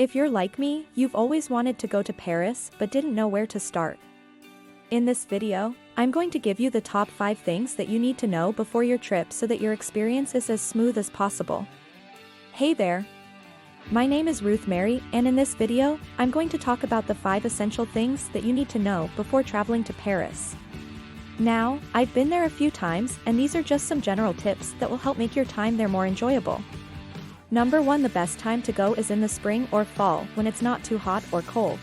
If you're like me, you've always wanted to go to Paris but didn't know where to start. In this video, I'm going to give you the top 5 things that you need to know before your trip so that your experience is as smooth as possible. Hey there! My name is Ruth Mary, and in this video, I'm going to talk about the 5 essential things that you need to know before traveling to Paris. Now, I've been there a few times, and these are just some general tips that will help make your time there more enjoyable. Number 1. The best time to go is in the spring or fall when it's not too hot or cold.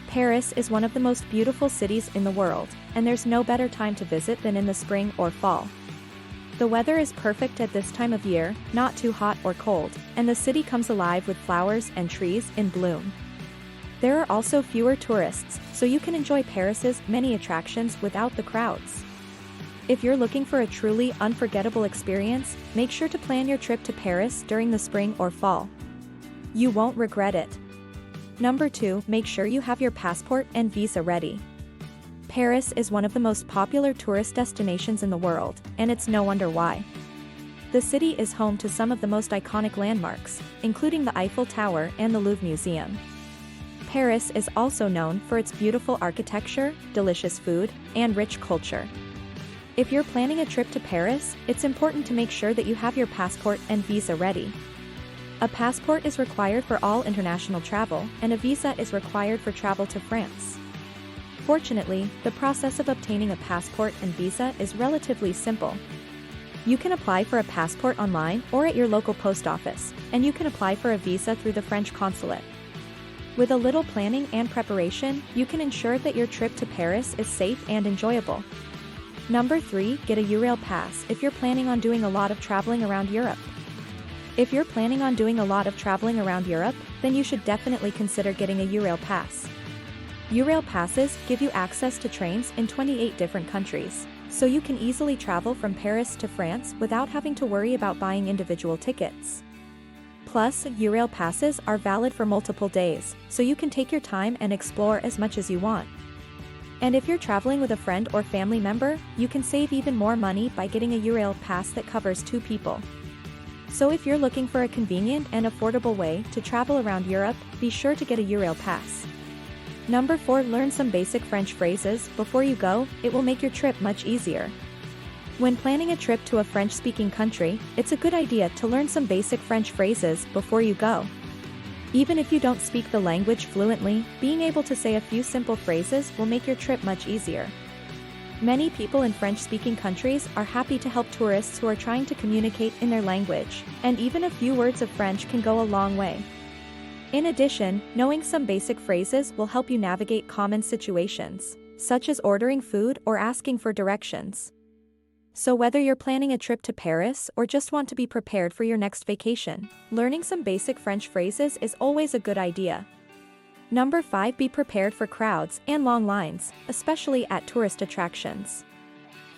Paris is one of the most beautiful cities in the world, and there's no better time to visit than in the spring or fall. The weather is perfect at this time of year, not too hot or cold, and the city comes alive with flowers and trees in bloom. There are also fewer tourists, so you can enjoy Paris's many attractions without the crowds. If you're looking for a truly unforgettable experience, make sure to plan your trip to Paris during the spring or fall. You won't regret it. Number 2. Make sure you have your passport and visa ready. Paris is one of the most popular tourist destinations in the world, and it's no wonder why. The city is home to some of the most iconic landmarks, including the Eiffel Tower and the Louvre Museum. Paris is also known for its beautiful architecture, delicious food, and rich culture. If you're planning a trip to Paris, it's important to make sure that you have your passport and visa ready. A passport is required for all international travel, and a visa is required for travel to France. Fortunately, the process of obtaining a passport and visa is relatively simple. You can apply for a passport online or at your local post office, and you can apply for a visa through the French consulate. With a little planning and preparation, you can ensure that your trip to Paris is safe and enjoyable. Number 3. Get a Eurail pass if you're planning on doing a lot of traveling around Europe. If you're planning on doing a lot of traveling around Europe, then you should definitely consider getting a Eurail pass. Eurail passes give you access to trains in 28 different countries, so you can easily travel from Paris to France without having to worry about buying individual tickets. Plus, Eurail passes are valid for multiple days, so you can take your time and explore as much as you want. And if you're traveling with a friend or family member, you can save even more money by getting a Eurail pass that covers 2 people. So if you're looking for a convenient and affordable way to travel around Europe, be sure to get a Eurail pass. Number 4. Learn some basic French phrases before you go. It will make your trip much easier. When planning a trip to a French-speaking country, it's a good idea to learn some basic French phrases before you go. Even if you don't speak the language fluently, being able to say a few simple phrases will make your trip much easier. Many people in French-speaking countries are happy to help tourists who are trying to communicate in their language, and even a few words of French can go a long way. In addition, knowing some basic phrases will help you navigate common situations, such as ordering food or asking for directions. So whether you're planning a trip to Paris or just want to be prepared for your next vacation, learning some basic French phrases is always a good idea. Number 5. Be prepared for crowds and long lines, especially at tourist attractions.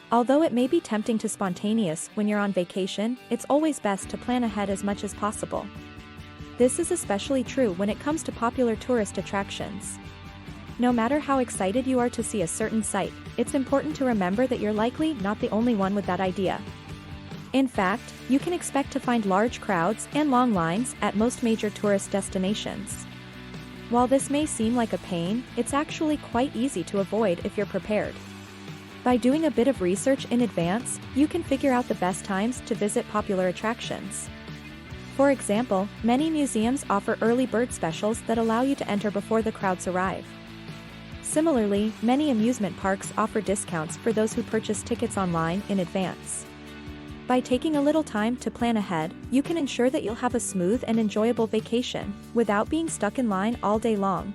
Although it may be tempting to spontaneous when you're on vacation, it's always best to plan ahead as much as possible. This is especially true when it comes to popular tourist attractions. No matter how excited you are to see a certain site, it's important to remember that you're likely not the only one with that idea. In fact, you can expect to find large crowds and long lines at most major tourist destinations. While this may seem like a pain, it's actually quite easy to avoid if you're prepared. By doing a bit of research in advance, you can figure out the best times to visit popular attractions. For example, many museums offer early bird specials that allow you to enter before the crowds arrive. Similarly, many amusement parks offer discounts for those who purchase tickets online in advance. By taking a little time to plan ahead, you can ensure that you'll have a smooth and enjoyable vacation, without being stuck in line all day long.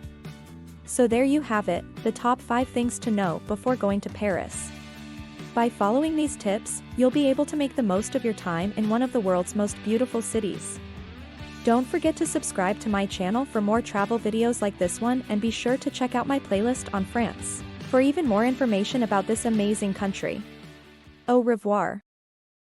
So there you have it, the top 5 things to know before going to Paris. By following these tips, you'll be able to make the most of your time in one of the world's most beautiful cities. Don't forget to subscribe to my channel for more travel videos like this one, and be sure to check out my playlist on France for even more information about this amazing country. Au revoir.